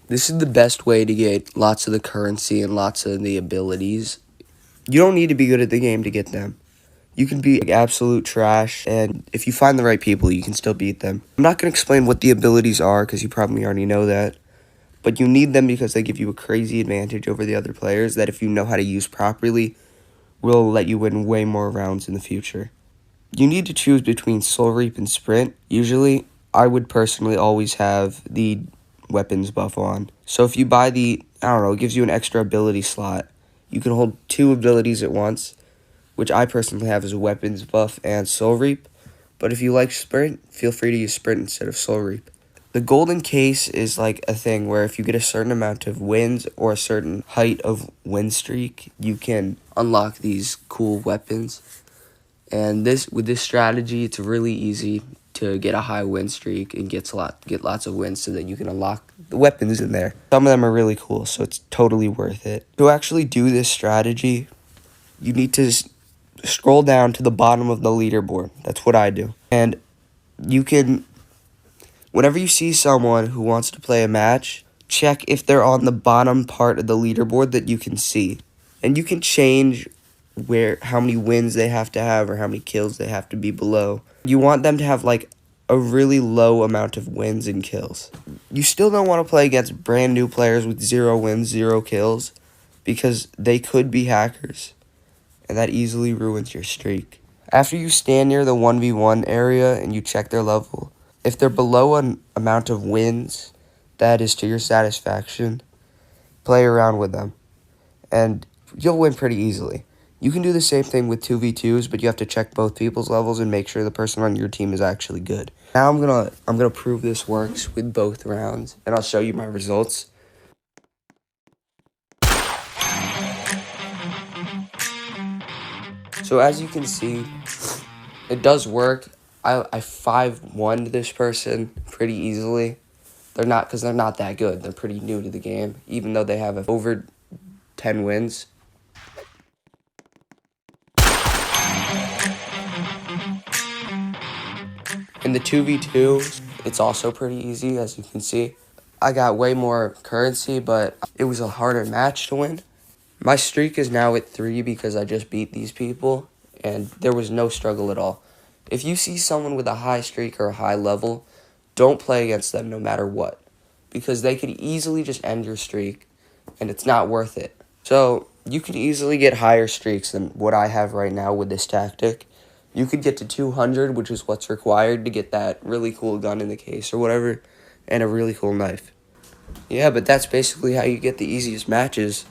This is the best way to get lots of the currency and lots of the abilities. You don't need to be good at the game to get them. You can be absolute trash, and if you find the right people, you can still beat them. I'm not going to explain what the abilities are, because you probably already know that. But you need them because they give you a crazy advantage over the other players that if you know how to use properly, will let you win way more rounds in the future. You need to choose between Soul Reap and Sprint. Usually, I would personally always have the weapons buff on. So if you buy the, it gives you an extra ability slot. You can hold 2 abilities at once, which I personally have as a weapons buff and Soul Reap. But if you like Sprint, feel free to use Sprint instead of Soul Reap. The golden case is like a thing where if you get a certain amount of wins or a certain height of win streak, you can unlock these cool weapons. And with this strategy, it's really easy to get a high win streak and get lots of wins so that you can unlock the weapons in there. Some of them are really cool, so it's totally worth it. To actually do this strategy, you need to scroll down to the bottom of the leaderboard. That's what I do. And you can, whenever you see someone who wants to play a match, check if they're on the bottom part of the leaderboard that you can see. And you can change how many wins they have to have or how many kills they have to be below. You want them to have like a really low amount of wins and kills. You still don't want to play against brand new players with 0 wins, 0 kills, because they could be hackers, and that easily ruins your streak. After you stand near the 1v1 area and you check their level, if they're below an amount of wins that is to your satisfaction, play around with them, and you'll win pretty easily. You can do the same thing with 2v2s, but you have to check both people's levels and make sure the person on your team is actually good. Now I'm gonna prove this works with both rounds, and I'll show you my results. So as you can see, it does work. I 5-1'd this person pretty easily. Because they're not that good. They're pretty new to the game, even though they have over 10 wins. In the 2v2, it's also pretty easy, as you can see. I got way more currency, but it was a harder match to win. My streak is now at 3 because I just beat these people, and there was no struggle at all. If you see someone with a high streak or a high level, don't play against them no matter what, because they could easily just end your streak, and it's not worth it. So you can easily get higher streaks than what I have right now with this tactic. You could get to 200, which is what's required to get that really cool gun in the case or whatever, and a really cool knife. Yeah, but that's basically how you get the easiest matches.